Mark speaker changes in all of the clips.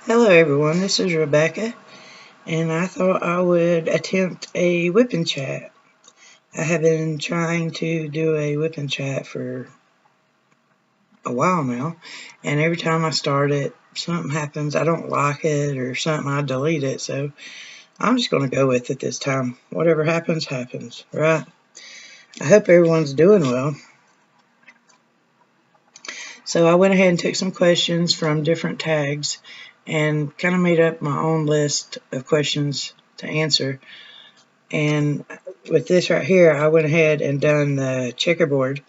Speaker 1: Hello everyone, this is Rebecca, and I thought I would attempt a whip and chat. I have been trying to do a whip and chat for a while now, and every time I start it, something happens, I don't like it or something, I delete it, so I'm just going to go with it this time. Whatever happens, happens, right? I hope everyone's doing well. So I went ahead and took some questions from different tags and kind of made up my own list of questions to answer. And with this right here, I went ahead and done the checkerboard,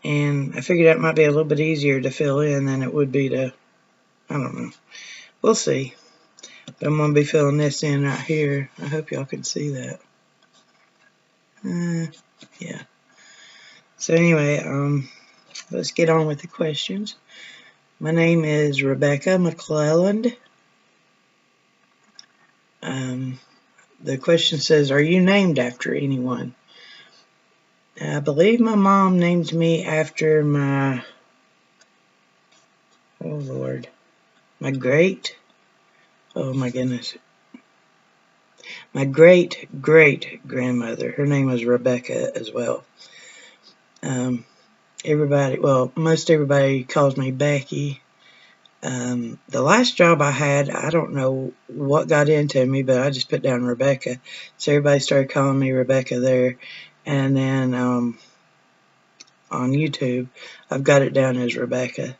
Speaker 1: and I figured that might be a little bit easier to fill in than it would be to, I don't know, we'll see. But I'm going to be filling this in right here. I hope y'all can see that. Yeah. So anyway, let's get on with the questions. My name is Rebecca McClelland. The question says, are you named after anyone? I believe my mom named me after my, oh Lord, my great, oh my goodness, my great-great-grandmother. Her name was Rebecca as well. Most everybody calls me Becky. The last job I had, I don't know what got into me, but I just put down Rebecca. So everybody started calling me Rebecca there. And then on YouTube, I've got it down as Rebecca.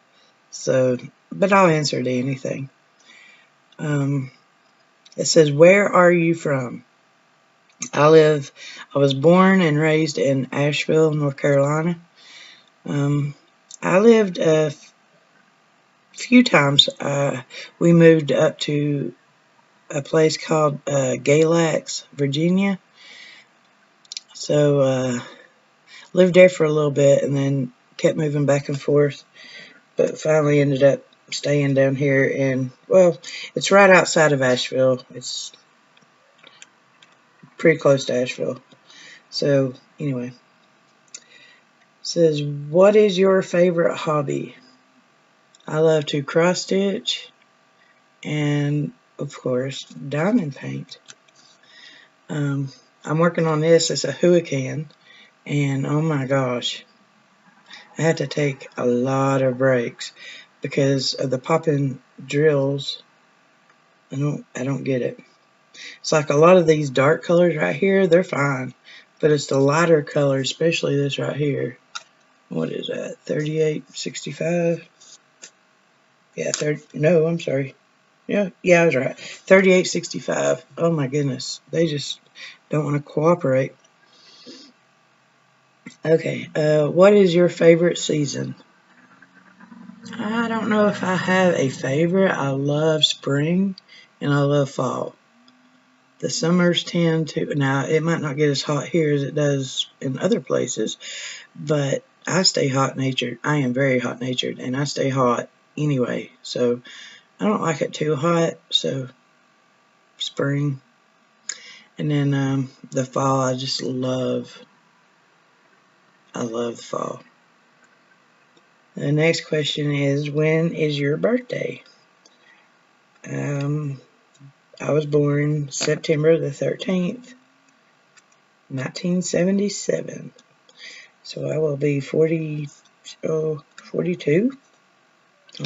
Speaker 1: So, but I'll answer to anything. It says, where are you from? I was born and raised in Asheville, North Carolina. I lived a few times. We moved up to a place called Galax, Virginia. So lived there for a little bit and then kept moving back and forth, but finally ended up staying down here in, well, it's right outside of Asheville. It's pretty close to Asheville. So anyway, it says, what is your favorite hobby? I love to cross stitch and, of course, diamond paint. I'm working on this as a hurricane, and oh my gosh, I had to take a lot of breaks because of the popping drills. I don't get it. It's like a lot of these dark colors right here, they're fine, but it's the lighter colors, especially this right here. What is that? 3865? Yeah, no, I'm sorry. Yeah, I was right. 3865. Oh my goodness. They just don't want to cooperate. Okay, what is your favorite season? I don't know if I have a favorite. I love spring and I love fall. The summers tend to, now it might not get as hot here as it does in other places, but I stay hot natured. I am very hot natured and I stay hot anyway. So I don't like it too hot. So spring. And then the fall, I love fall. The next question is, when is your birthday? I was born September the 13th, 1977. So I will be 42 on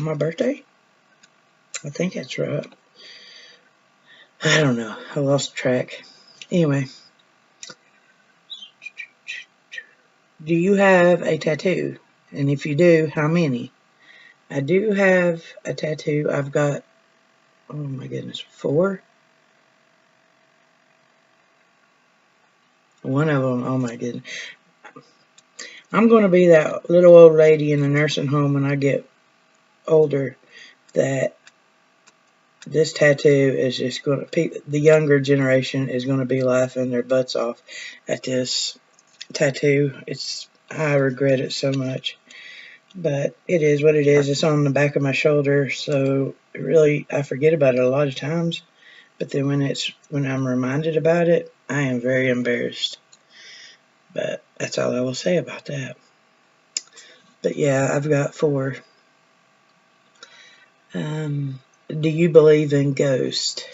Speaker 1: my birthday. I think that's right. I don't know. I lost track. Anyway. Do you have a tattoo? And if you do, how many? I do have a tattoo. I've got, oh my goodness, 4. One of them, oh my goodness. I'm going to be that little old lady in the nursing home when I get older that this tattoo is just going to, the younger generation is going to be laughing their butts off at this tattoo. I regret it so much, but it is what it is. It's on the back of my shoulder, so really I forget about it a lot of times, but then when I'm reminded about it, I am very embarrassed. But that's all I will say about that. But yeah, I've got 4. do you believe in ghosts?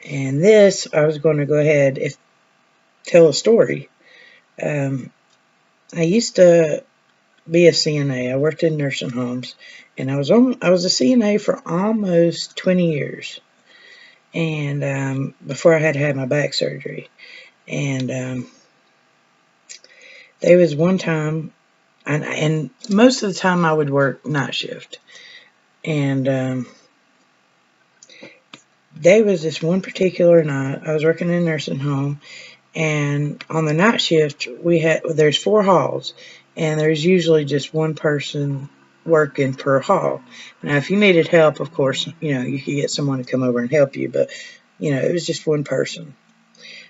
Speaker 1: And this, I was going to go ahead and tell a story. I used to be a CNA. I worked in nursing homes, and I was a CNA for almost 20 years, and before I had my back surgery. And there was one time, and most of the time I would work night shift, and there was this one particular night I was working in a nursing home, and on the night shift there's 4 halls, and there's usually just one person working per hall. Now, if you needed help, of course, you could get someone to come over and help you, but it was just one person.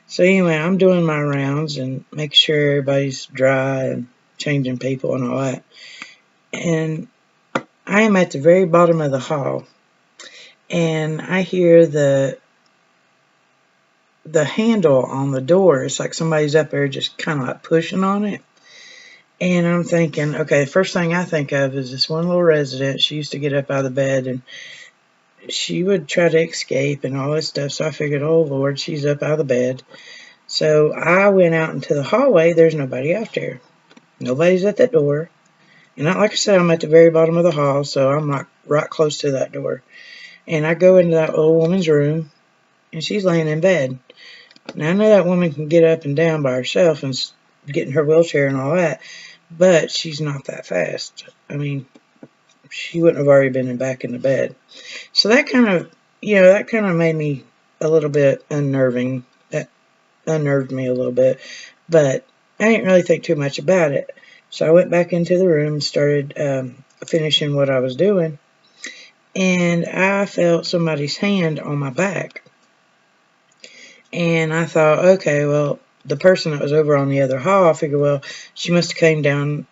Speaker 1: So anyway, I'm doing my rounds and making sure everybody's dry and changing people and all that. And I am at the very bottom of the hall, and I hear the handle on the door. It's like somebody's up there just kind of like pushing on it. And I'm thinking, okay, the first thing I think of is this one little resident. She used to get up out of the bed, and she would try to escape and all this stuff. So I figured, oh Lord, she's up out of the bed. So I went out into the hallway. There's nobody out there. Nobody's at that door. And like I said, I'm at the very bottom of the hall, so I'm like right close to that door. And I go into that old woman's room, and she's laying in bed. Now, I know that woman can get up and down by herself and get in her wheelchair and all that, but she's not that fast. I mean, she wouldn't have already been back in the bed. So that kind of made me a little bit unnerving. That unnerved me a little bit, but I didn't really think too much about it. So I went back into the room and started finishing what I was doing, and I felt somebody's hand on my back. And I thought, okay, well, the person that was over on the other hall, I figured, well, she must have came down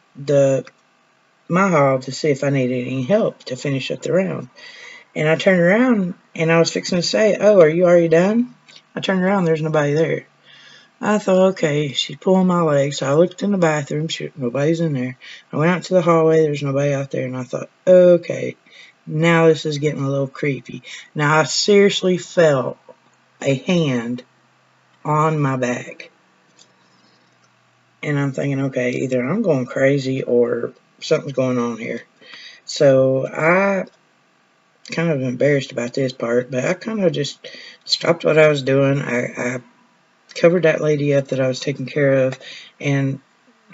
Speaker 1: my hall to see if I needed any help to finish up the round. And I turned around, and I was fixing to say, oh, are you already done? I turned around, there's nobody there. I thought, okay, she's pulling my leg. So I looked in the bathroom, nobody's in there. I went out to the hallway, there's nobody out there, and I thought, okay, now this is getting a little creepy. Now, I seriously felt a hand on my back. And I'm thinking, okay, either I'm going crazy or something's going on here. So I kind of embarrassed about this part, but I kind of just stopped what I was doing. I covered that lady up that I was taking care of, and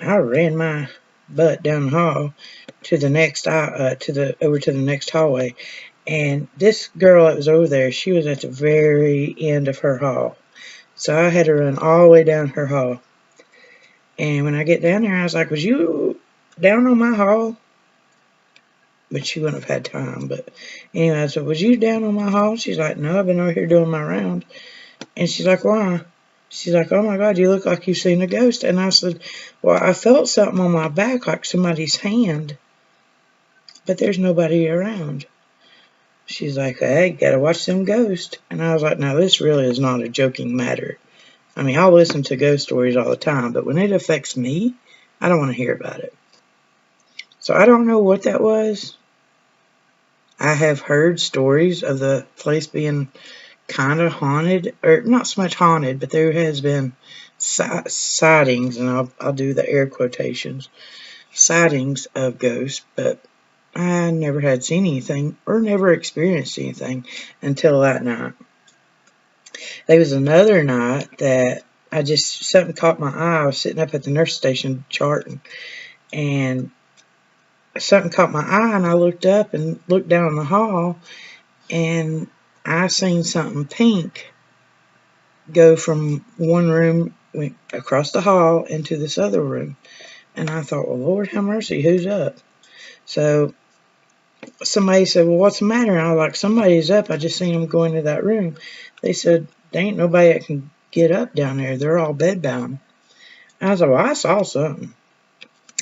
Speaker 1: I ran my butt down the hall to the next over to the next hallway. And this girl that was over there, she was at the very end of her hall. So I had to run all the way down her hall. And when I get down there, I was like, was you down on my hall? But she wouldn't have had time. But anyway, I said, was you down on my hall? She's like, no, I've been over here doing my round. And she's like, why? She's like, oh my God, you look like you've seen a ghost. And I said, well, I felt something on my back like somebody's hand, but there's nobody around. She's like, hey, gotta watch them ghosts. And I was like, now this really is not a joking matter. I mean, I'll listen to ghost stories all the time, but when it affects me, I don't want to hear about it. So I don't know what that was. I have heard stories of the place being kind of haunted, or not so much haunted, but there has been sightings, and I'll do the air quotations, sightings of ghosts, but I never had seen anything or never experienced anything until that night. There was another night that something caught my eye. I was sitting up at the nurse station charting, and something caught my eye, and I looked up and looked down the hall, and I seen something pink go from one room, went across the hall into this other room. And I thought, well, Lord have mercy, who's up? So somebody said, well, what's the matter? And I was like, somebody's up. I just seen them go into that room. They said, there ain't nobody that can get up down there. They're all bedbound. And I was like, well, I saw something.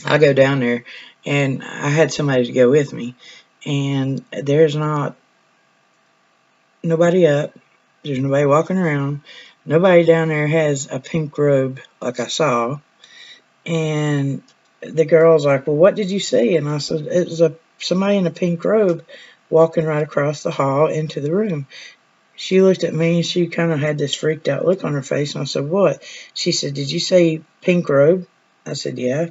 Speaker 1: I go down there, and I had somebody to go with me. And there's not nobody up. There's nobody walking around. Nobody down there has a pink robe like I saw. And the girl's like, well, what did you see? And I said, it was somebody in a pink robe walking right across the hall into the room. She looked at me and she kind of had this freaked out look on her face. And I said, "What?" She said, "Did you say pink robe?" I said, "Yeah."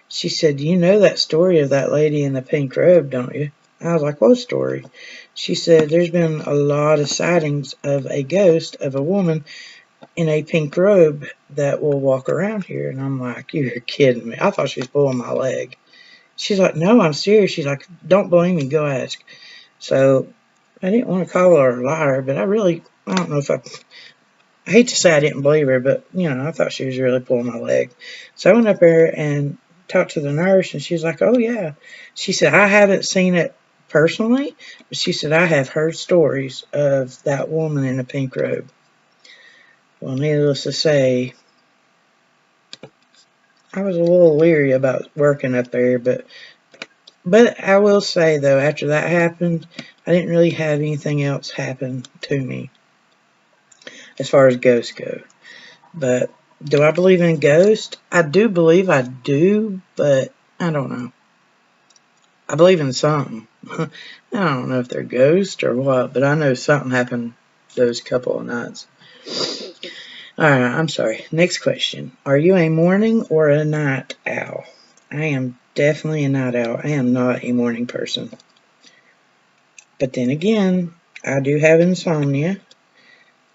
Speaker 1: She said, "You know that story of that lady in the pink robe, don't you?" I was like, "What story?" She said, "There's been a lot of sightings of a ghost of a woman in a pink robe that will walk around here." And I'm like, "You're kidding me." I thought she was pulling my leg. She's like, "No, I'm serious." She's like, "Don't believe me, go ask." So I didn't want to call her a liar, but I don't know if I hate to say I didn't believe her, but, I thought she was really pulling my leg. So I went up there and talked to the nurse, and she's like, "Oh, yeah." She said, "I haven't seen it personally, but she said, I have heard stories of that woman in a pink robe." Well, needless to say, I was a little leery about working up there, but I will say, though, after that happened, I didn't really have anything else happen to me as far as ghosts go. But do I believe in ghosts? I do believe I do, but I don't know. I believe in something. I don't know if they're ghosts or what, but I know something happened those couple of nights. Alright, I'm sorry. Next question. Are you a morning or a night owl? I am definitely a night owl. I am not a morning person. But then again, I do have insomnia.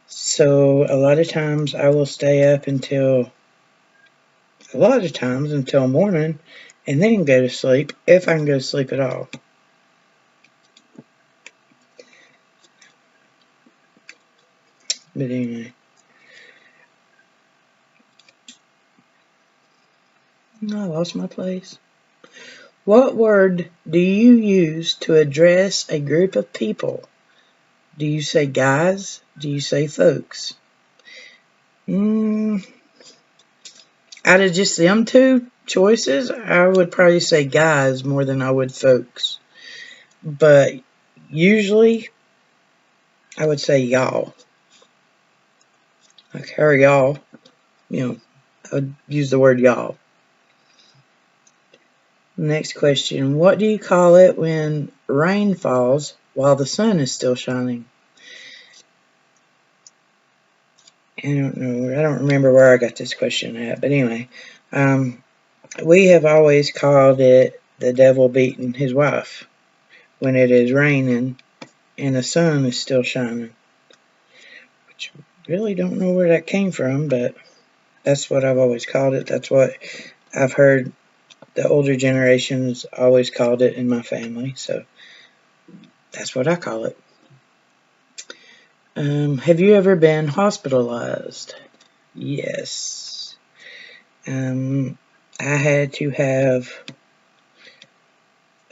Speaker 1: So a lot of times I will stay up until morning and then go to sleep if I can go to sleep at all. But anyway. I lost my place. What word do you use to address a group of people? Do you say guys? Do you say folks? Out of just them two choices, I would probably say guys more than I would folks. But usually, I would say y'all. Like, how are y'all? I would use the word y'all. Next question. What do you call it when rain falls while the sun is still shining? I don't know. I don't remember where I got this question at. But anyway, we have always called it the devil beating his wife when it is raining and the sun is still shining. Which I really don't know where that came from, but that's what I've always called it. That's what I've heard the older generations always called it in my family. So that's what I call it. Have you ever been hospitalized? Yes. I had to have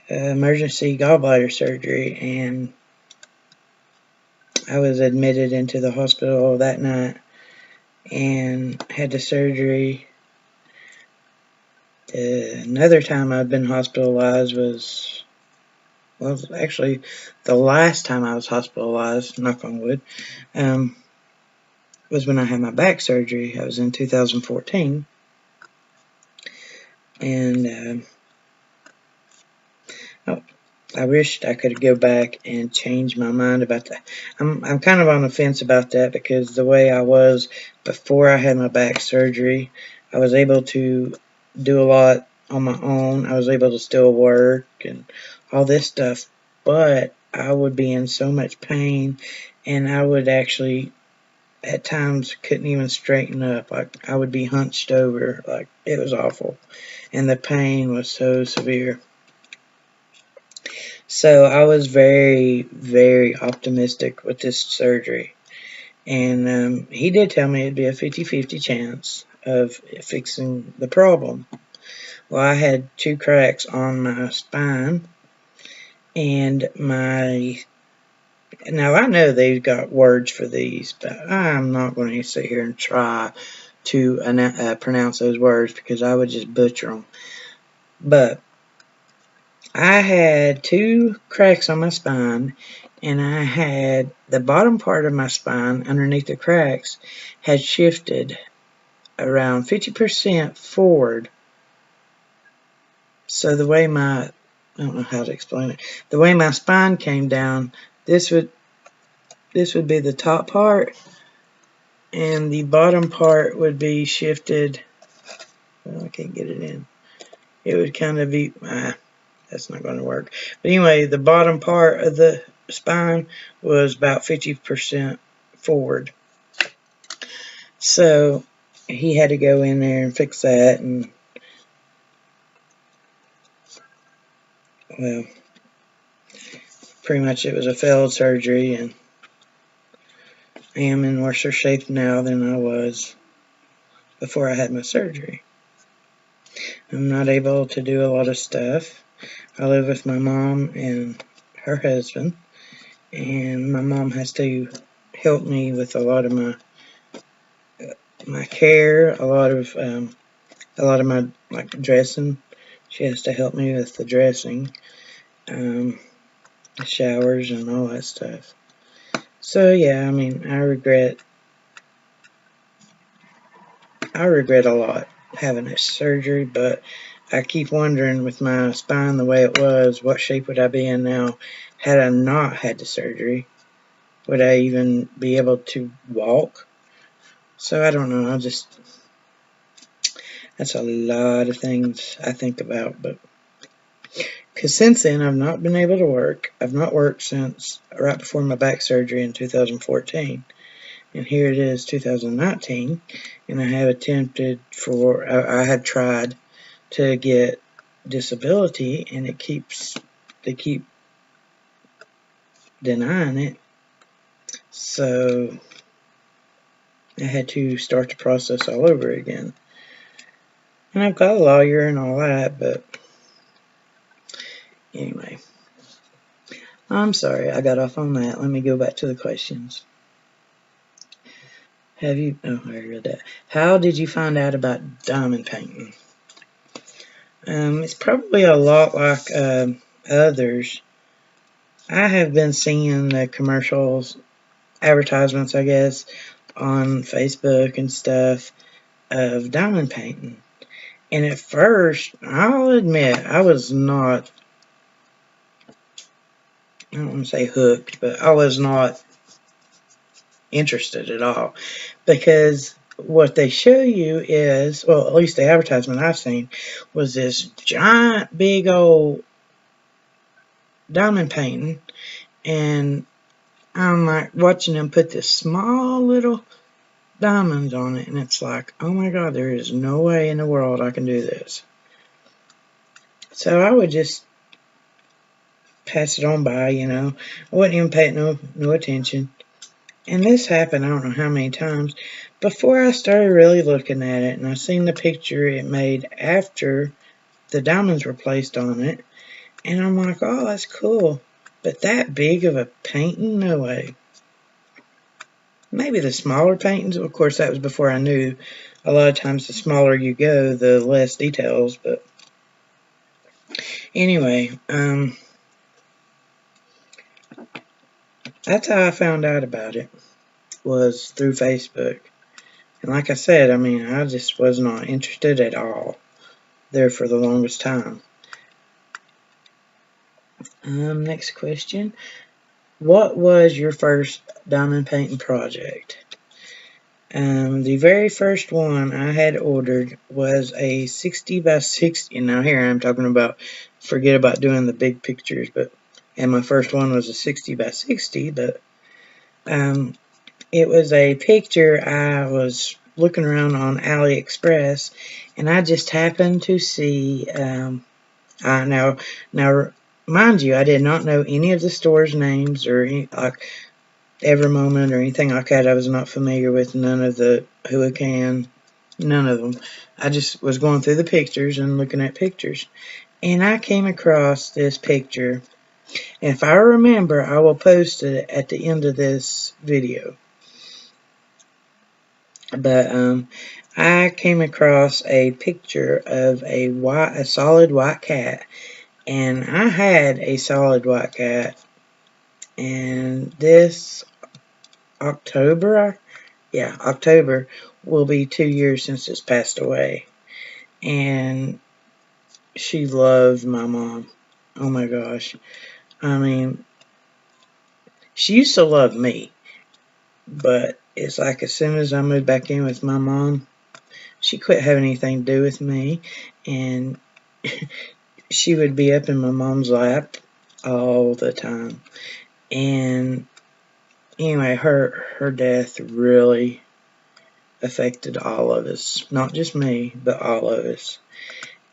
Speaker 1: emergency gallbladder surgery, and I was admitted into the hospital that night and had the surgery. Another time I've been hospitalized was, well, actually the last time I was hospitalized, knock on wood, was when I had my back surgery. I was in 2014, and I wished I could go back and change my mind about that. I'm kind of on the fence about that, because the way I was before I had my back surgery, I was able to do a lot on my own. I was able to still work and all this stuff, but I would be in so much pain, and I would actually at times couldn't even straighten up. Like, I would be hunched over. Like, it was awful, and the pain was so severe. So I was very, very optimistic with this surgery. And he did tell me it'd be a 50-50 chance of fixing the problem. Well, I had 2 cracks on my spine, and now I know they've got words for these, but I'm not going to sit here and try to pronounce those words, because I would just butcher them. But I had 2 cracks on my spine, and I had the bottom part of my spine underneath the cracks had shifted around 50% forward. So the way my I don't know how to explain it. The way my spine came down, this would be the top part, and the bottom part would be shifted. Well, I can't get it in. It would kind of be, that's not going to work. But anyway, the bottom part of the spine was about 50% forward. So he had to go in there and fix that, and well, pretty much it was a failed surgery, and I am in worse shape now than I was before I had my surgery. I'm not able to do a lot of stuff. I live with my mom and her husband, and my mom has to help me with a lot of my care, a lot of my like dressing. She has to help me with the dressing, the showers, and all that stuff. So yeah, I mean, I regret a lot having this surgery, but I keep wondering, with my spine the way it was, what shape would I be in now had I not had the surgery? Would I even be able to walk? So I don't know. That's a lot of things I think about, but because since then I've not been able to work. I've not worked since right before my back surgery in 2014. And here it is 2019, and I have I had tried to get disability, and they keep denying it. So I had to start the process all over again. And I've got a lawyer and all that, but anyway. I'm sorry I got off on that. Let me go back to the questions. I read that. How did you find out about diamond painting? It's probably a lot like others. I have been seeing the commercials, advertisements, I guess, on Facebook and stuff of diamond painting. And at first, I'll admit, I was not, I don't want to say hooked, but I was not interested at all, because what they show you is, well, at least the advertisement I've seen, was this giant big old diamond painting, and I'm like watching them put this small little diamonds on it, and it's like, oh my god, there is no way in the world I can do this. So I would just pass it on by, I wouldn't even pay it no attention. And this happened, I don't know how many times, before I started really looking at it, and I seen the picture it made after the diamonds were placed on it, and I'm like, oh, that's cool. But that big of a painting? No way. Maybe the smaller paintings, of course that was before I knew. A lot of times the smaller you go, the less details, but anyway, that's how I found out about it, was through Facebook. And like I said, I mean, I just was not interested at all there for the longest time. Next question. What was your first diamond painting project? The very first one I had ordered was a 60 by 60. Now here I'm talking about, forget about doing the big pictures, and my first one was a 60 by 60, but it was a picture. I was looking around on AliExpress, and I just happened to see, now mind you, I did not know any of the stores' names or any, like Every Moment or anything like that. I was not familiar with none of the Huracan, none of them. I just was going through the pictures and looking at pictures, and I came across this picture. And if I remember, I will post it at the end of this video. But I came across a picture of a solid white cat, and I had a solid white cat, and this October will be 2 years since it's passed away. And she loved my mom. oh my gosh. I mean, she used to love me, but it's like as soon as I moved back in with my mom, she quit having anything to do with me, and she would be up in my mom's lap all the time. And anyway, her death really affected all of us, not just me, but all of us.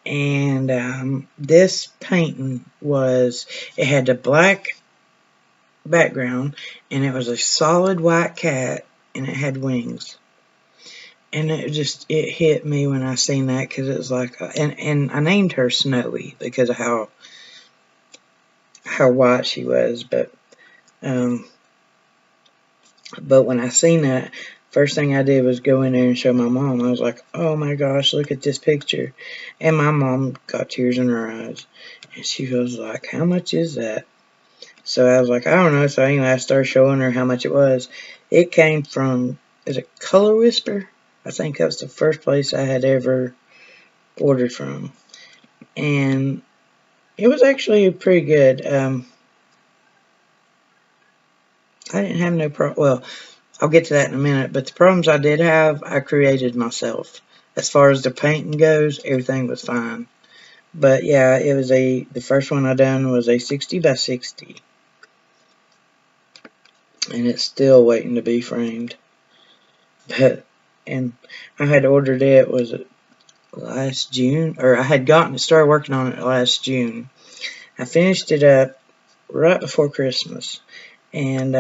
Speaker 1: And this painting it had a black background, and it was a solid white cat, and it had wings. And it hit me when I seen that, because it was like, and I named her Snowy because of how white she was. But when I seen that, first thing I did was go in there and show my mom. I was like, oh my gosh, look at this picture. And my mom got tears in her eyes. And she was like, how much is that? So I was like, I don't know. So anyway, I started showing her how much it was. It came from, is it Color Whisper? I think that was the first place I had ever ordered from. And it was actually pretty good. I didn't have no problem. Well, I'll get to that in a minute. But the problems I did have, I created myself. As far as the painting goes, everything was fine. But yeah, it was the first one I done was a 60 by 60. And it's still waiting to be framed. And I had ordered it, was it last June? Or I had started working on it last June. I finished it up right before Christmas. And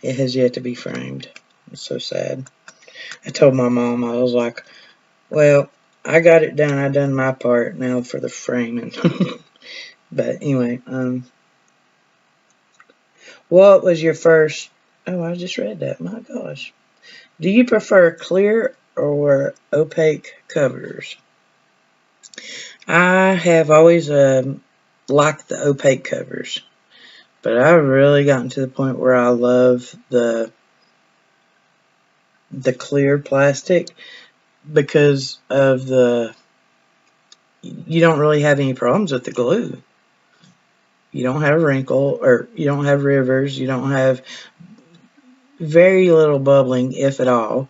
Speaker 1: it has yet to be framed. It's so sad. I told my mom, I was like, well, I got it done. I done my part now for the framing. But anyway, what was your first... Oh, I just read that. My gosh. Do you prefer clear or opaque covers? I have always liked the opaque covers. But I've really gotten to the point where I love the clear plastic because of you don't really have any problems with the glue. You don't have wrinkle, or you don't have rivers, you don't have very little bubbling, if at all.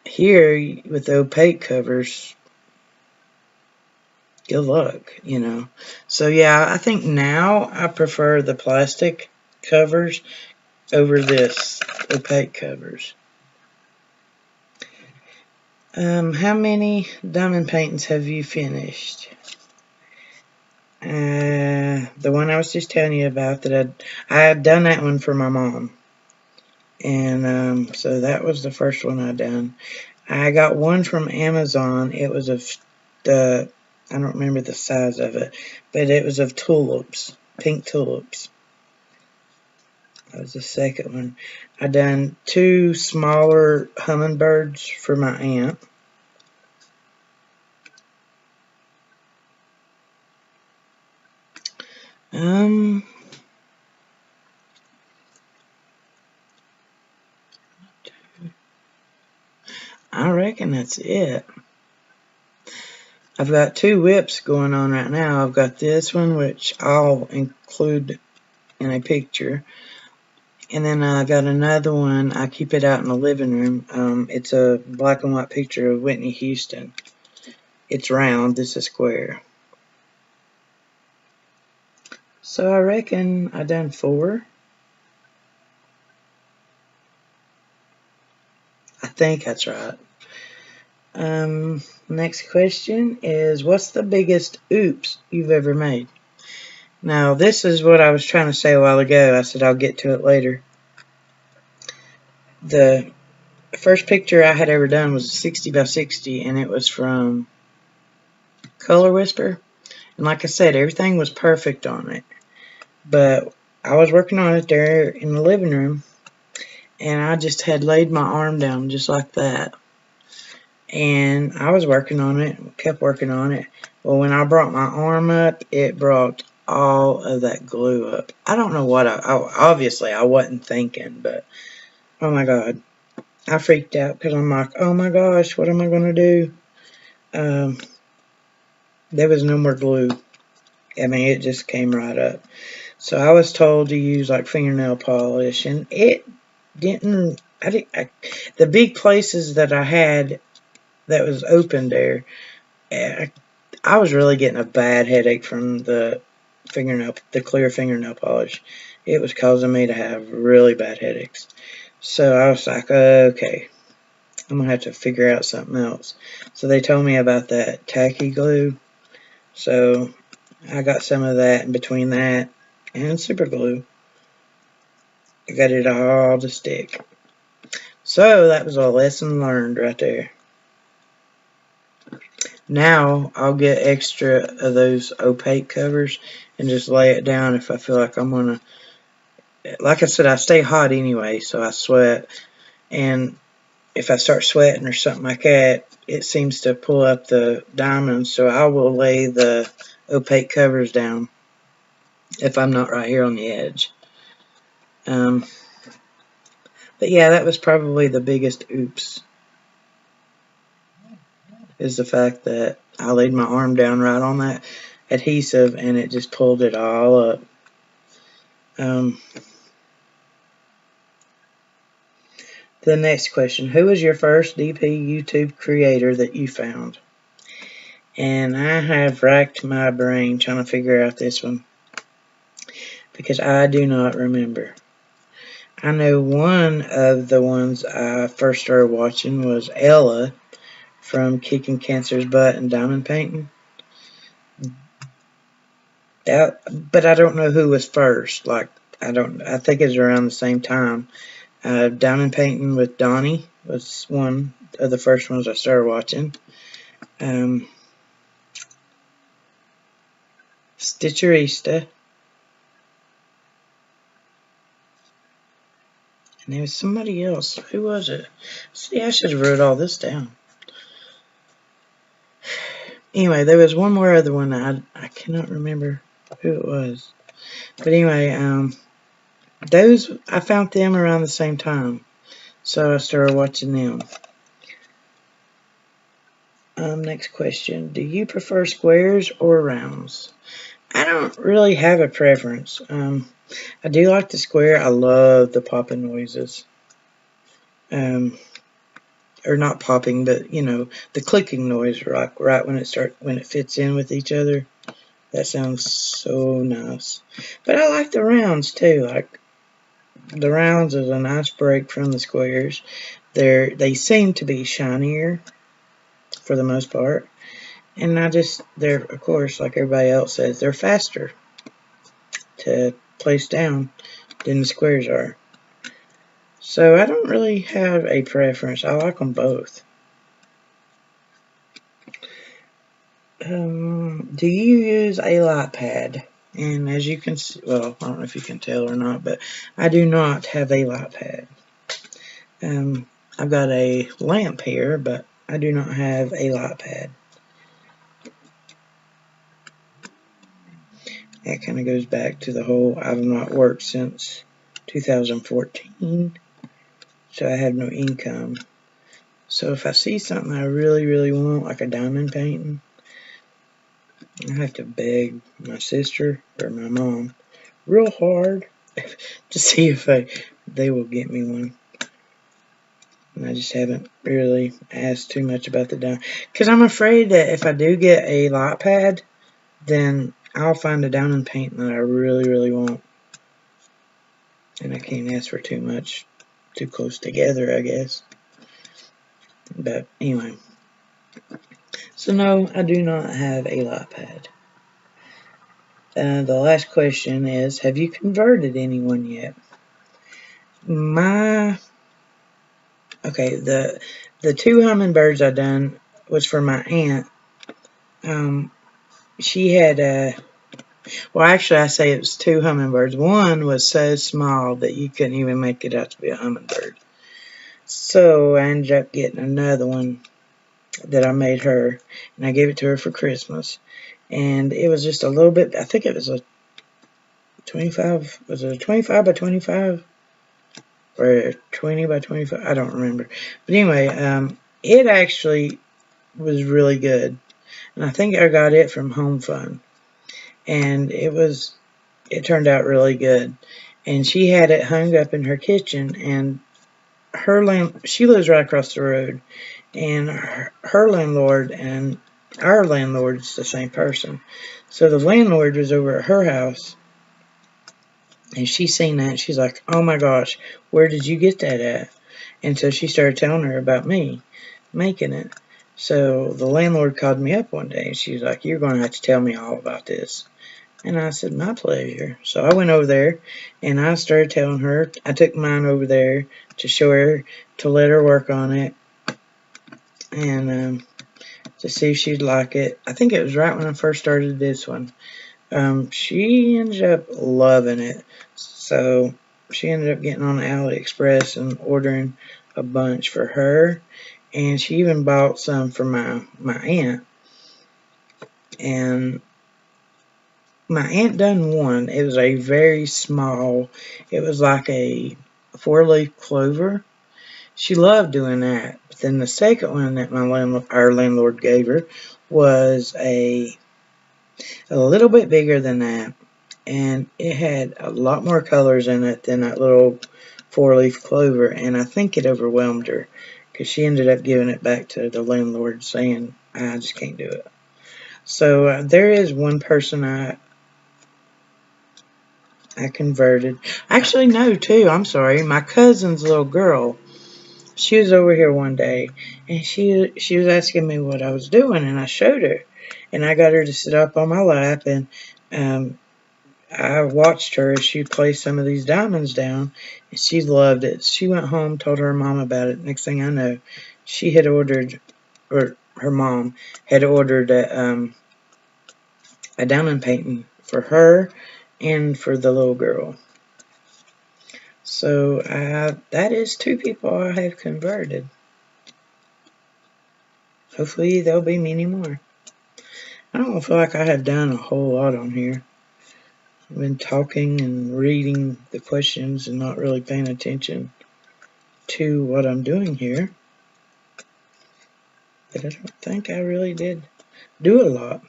Speaker 1: Here, with the opaque covers, good luck, you know. So yeah, I think now I prefer the plastic covers over this opaque covers. How many diamond paintings have you finished? The one I was just telling you about, that I had done that one for my mom. And so that was the first one I done. I got one from Amazon. It was of I don't remember the size of it, but it was of tulips, pink tulips. That was the second one. I done 2 smaller hummingbirds for my aunt. I reckon that's it. I've got 2 WIPs going on right now. I've got this one, which I'll include in a picture. And then I got another one. I keep it out in the living room. It's a black and white picture of Whitney Houston. It's round. This is square. So I reckon I done 4. I think that's right. Next question is, what's the biggest oops you've ever made? Now, this is what I was trying to say a while ago. I said I'll get to it later. The first picture I had ever done was 60 by 60, and it was from Color Whisper. And like I said, everything was perfect on it. But I was working on it there in the living room, and I just had laid my arm down just like that. And I was working on it, kept working on it. Well, when I brought my arm up, it brought all of that glue up. I don't know what obviously I wasn't thinking, but oh my God, I freaked out because I'm like, oh my gosh, what am I going to do? There was no more glue. I mean, it just came right up. So I was told to use like fingernail polish, and it didn't. The big places that I had that was open there, I was really getting a bad headache from the clear fingernail polish. It was causing me to have really bad headaches. So I was like, okay, I'm gonna have to figure out something else. So they told me about that tacky glue. So I got some of that, and between that and super glue, I got it all to stick. So that was a lesson learned right there. Now I'll get extra of those opaque covers and just lay it down if I feel like I'm gonna. Like I said, I stay hot anyway, so I sweat. And if I start sweating or something like that, it seems to pull up the diamonds. So I will lay the opaque covers down if I'm not right here on the edge. But yeah, that was probably the biggest oops, is the fact that I laid my arm down right on that adhesive and it just pulled it all up. The next question, who was your first DP YouTube creator that you found? And I have racked my brain trying to figure out this one because I do not remember. I know one of the ones I first started watching was Ella from Kicking Cancer's Butt and Diamond Painting. But I don't know who was first. Like, I think it was around the same time. Diamond Painting with Donnie was one of the first ones I started watching. Stitcherista. And there was somebody else. Who was it? See, I should have wrote all this down. Anyway, there was one more other one. I cannot remember who it was. But anyway, those, I found them around the same time. So I started watching them. Next question. Do you prefer squares or rounds? I don't really have a preference. I do like the square. I love the popping noises. Or not popping, but you know, the clicking noise right when it fits in with each other. That sounds so nice. But I like the rounds too. Like the rounds is a nice break from the squares. They seem to be shinier for the most part. And they're, of course, like everybody else says, they're faster to place down than the squares are. So I don't really have a preference. I like them both. Do you use a light pad? And as you can see, well, I don't know if you can tell or not, but I do not have a light pad. I've got a lamp here, but I do not have a light pad. That kind of goes back to the whole I've not worked since 2014, so I have no income. So if I see something I really, really want, like a diamond painting, I have to beg my sister or my mom real hard to see if they will get me one. And I just haven't really asked too much about the diamond, because I'm afraid that if I do get a light pad, then I'll find a diamond painting that I really, really want. And I can't ask for too much, too close together, I guess. But anyway. So no, I do not have a light pad. The last question is, have you converted anyone yet? Okay, the two hummingbirds I done was for my aunt. She had well, actually, I say it was two hummingbirds. One was so small that you couldn't even make it out to be a hummingbird. So I ended up getting another one that I made her, and I gave it to her for Christmas. And it was just a little bit, I think it was a 25, was it a 25 by 25? Or a 20 by 25? I don't remember. But anyway, it actually was really good. And I think I got it from Home Fun. and it turned out really good. And she had it hung up in her kitchen, and she lives right across the road, and her landlord and our landlord's the same person. So the landlord was over at her house, and she seen that. She's like, "Oh my gosh, where did you get that at?" And so she started telling her about me making it. So the landlord called me up one day, and she was like, "You're going to have to tell me all about this." And I said, "My pleasure." So I went over there, and I started telling her. I took mine over there to show her, to let her work on it, and to see if she'd like it. I think it was right when I first started this one. She ended up loving it. So she ended up getting on AliExpress and ordering a bunch for her. And she even bought some for my aunt. And my aunt done one. It was a very small, it was like a 4-leaf clover. She loved doing that. But then the second one that our landlord gave her was a little bit bigger than that, and it had a lot more colors in it than that little 4-leaf clover, and I think it overwhelmed her because she ended up giving it back to the landlord saying, "I just can't do it." So there is one person I converted. Actually, no, two. I'm sorry. My cousin's little girl. She was over here one day, and she was asking me what I was doing, and I showed her, and I got her to sit up on my lap, and I watched her as she placed some of these diamonds down, and she loved it. She went home, told her mom about it. Next thing I know, she had ordered, or her mom had ordered a diamond painting for her and for the little girl. So that is 2 people I have converted. Hopefully there'll be many more. I don't feel like I have done a whole lot on here. I've been talking and reading the questions and not really paying attention to what I'm doing here. But I don't think I really did do a lot.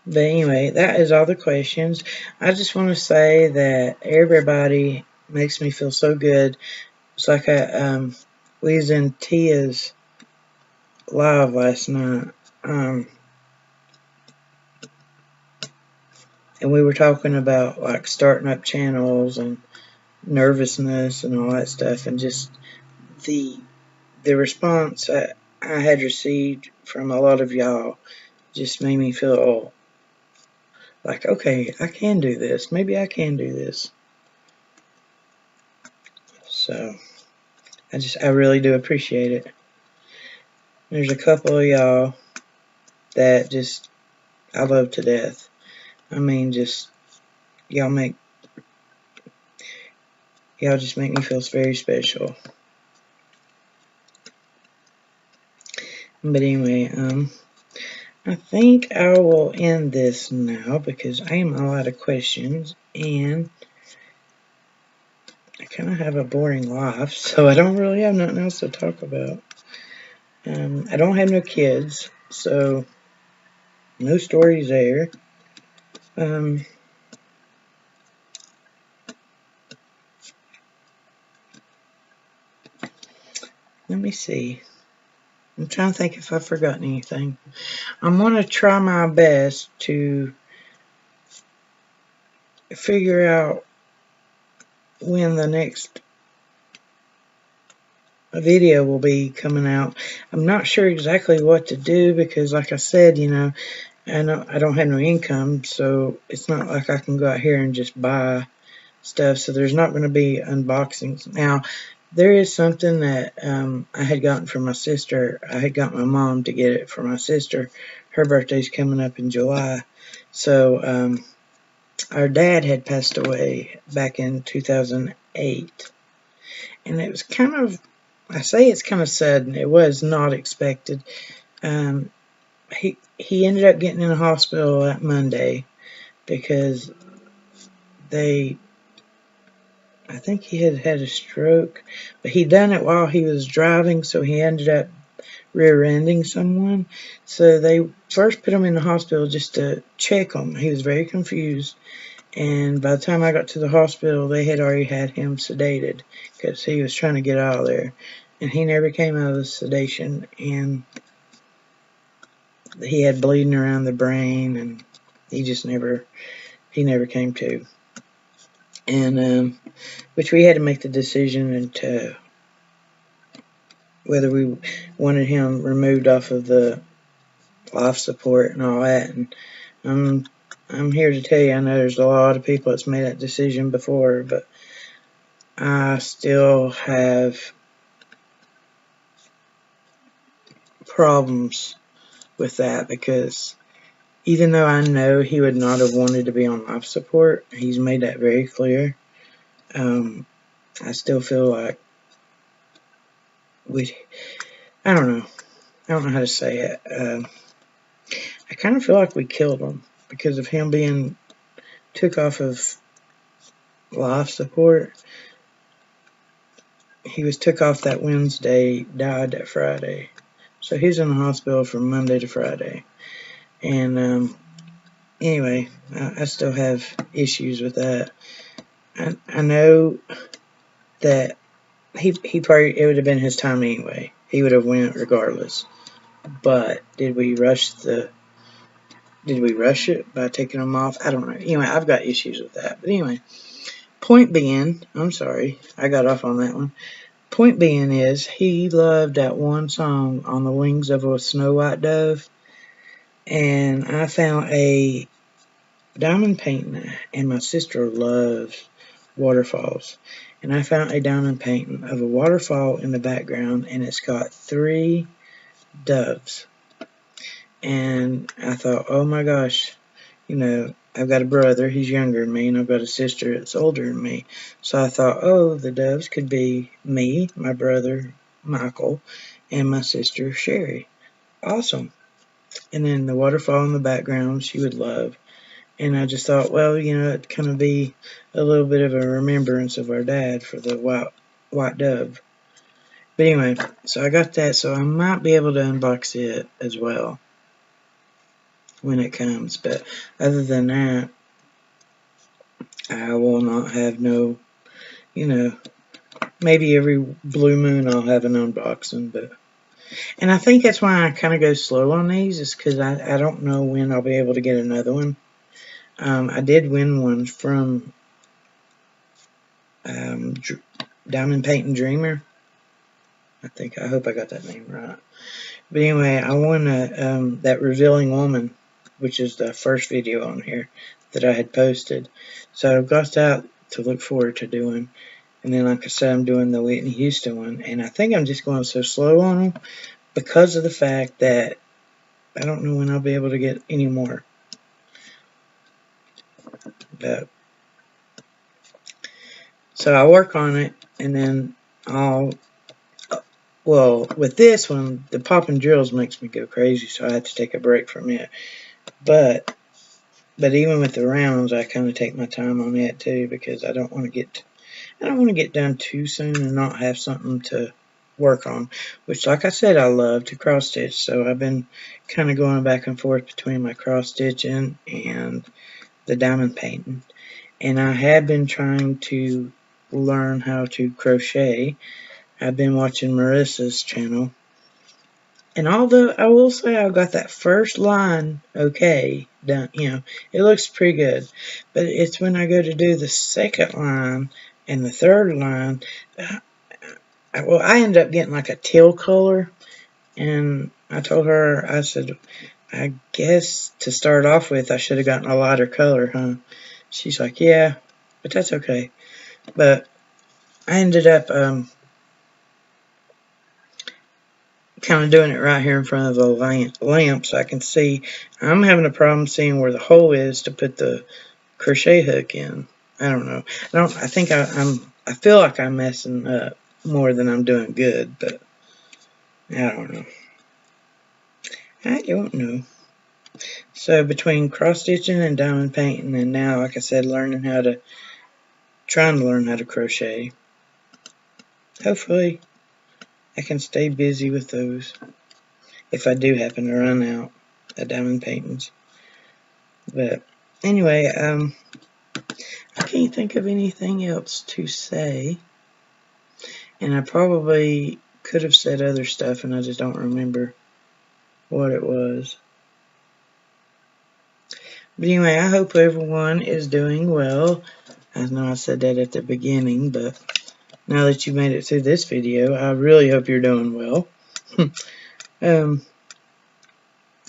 Speaker 1: But anyway, that is all the questions. I just want to say that everybody makes me feel so good. It's like we was in Tia's live last night. And we were talking about like starting up channels and nervousness and all that stuff, and just the response I had received from a lot of y'all just made me feel like, okay, I can do this. Maybe I can do this. So I really do appreciate it. There's a couple of y'all that just I love to death. I mean, just y'all just make me feel very special. But anyway, I think I will end this now because I am all out of questions, and I kind of have a boring life, so I don't really have nothing else to talk about. I don't have no kids, so no stories there. Let me see. I'm trying to think if I've forgotten anything. I'm going to try my best to figure out when the next video will be coming out. I'm not sure exactly what to do because, like I said, I don't have no income, so it's not like I can go out here and just buy stuff. So there's not going to be unboxings. Now, there is something that I had gotten from my sister. I had got my mom to get it for my sister. Her birthday's coming up in July. So our dad had passed away back in 2008. And it was kind of, I say it's kind of sudden. It was not expected. He ended up getting in the hospital that Monday because I think he had had a stroke, but he done it while he was driving, so he ended up rear-ending someone. So they first put him in the hospital just to check him. He was very confused. And by the time I got to the hospital, they had already had him sedated because he was trying to get out of there. And he never came out of the sedation. And he had bleeding around the brain, and he never came to. And which we had to make the decision into whether we wanted him removed off of the life support and all that. And I'm here to tell you, I know there's a lot of people that's made that decision before, but I still have problems with that, because even though I know he would not have wanted to be on life support, he's made that very clear. I still feel like I don't know how to say it. I kind of feel like we killed him because of him being took off of life support. He was took off that Wednesday, died that Friday. So he's in the hospital from Monday to Friday. And anyway, I still have issues with that. I know that he probably, it would have been his time anyway. He would have went regardless. But did we rush it by taking him off? I don't know. Anyway, I've got issues with that. But anyway, point being, I'm sorry, I got off on that one. Point being is, he loved that one song, On the Wings of a Snow White Dove. And I found a diamond painting, and my sister loves waterfalls. And I found a diamond painting of a waterfall in the background, and it's got 3 doves. And I thought, oh my gosh, you know, I've got a brother, he's younger than me, and I've got a sister that's older than me. So I thought, oh, the doves could be me, my brother Michael, and my sister Sherry. Awesome. And then the waterfall in the background she would love. And I just thought, well, you know, it'd kind of be a little bit of a remembrance of our dad for the white dove. But anyway, so I got that, so I might be able to unbox it as well when it comes. But other than that, I will not have no, you know, maybe every blue moon I'll have an unboxing. But and I think that's why I kind of go slow on these, is because I don't know when I'll be able to get another one. I did win one from Diamond Painting Dreamer. I hope I got that name right. But anyway, I won that Revealing Woman, which is the first video on here that I had posted. So I've got that to look forward to doing. And then, like I said, I'm doing the Whitney Houston one. And I think I'm just going so slow on them because of the fact that I don't know when I'll be able to get any more. But so I'll work on it, and then well, with this one, the popping drills makes me go crazy, so I had to take a break from it. But even with the rounds, I kind of take my time on it too, because I don't want to get done too soon and not have something to work on. Which, like I said, I love to cross stitch, so I've been kind of going back and forth between my cross stitching and the diamond painting. And I have been trying to learn how to crochet. I've been watching Marissa's channel, and although I will say I got that first line okay done, you know, it looks pretty good, but it's when I go to do the second line and the third line, I ended up getting like a teal color, and I told her, I said, I guess to start off with I should have gotten a lighter color, huh? She's like, yeah, but that's okay. But I ended up kind of doing it right here in front of the lamp so I can see. I'm having a problem seeing where the hole is to put the crochet hook in. I don't know. I think I feel like I'm messing up more than I'm doing good, but I don't know. I don't know. So between cross stitching and diamond painting, and now, like I said, trying to learn how to crochet. Hopefully I can stay busy with those if I do happen to run out of diamond paintings. But anyway, I can't think of anything else to say, and I probably could have said other stuff and I just don't remember what it was. But anyway, I hope everyone is doing well. I know I said that at the beginning, but now that you made it through this video, I really hope you're doing well. And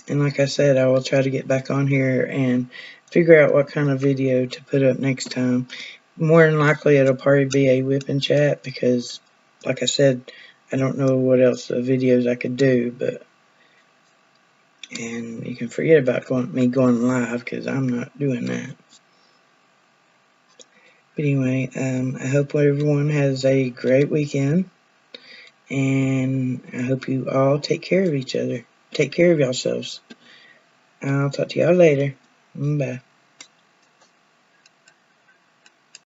Speaker 1: like I said, I will try to get back on here and figure out what kind of video to put up next time. More than likely, it'll probably be a WIP and chat because, like I said, I don't know what else videos I could do, and you can forget about me going live because I'm not doing that. But anyway, I hope everyone has a great weekend, and I hope you all take care of each other. Take care of yourselves. I'll talk to y'all later. Bye.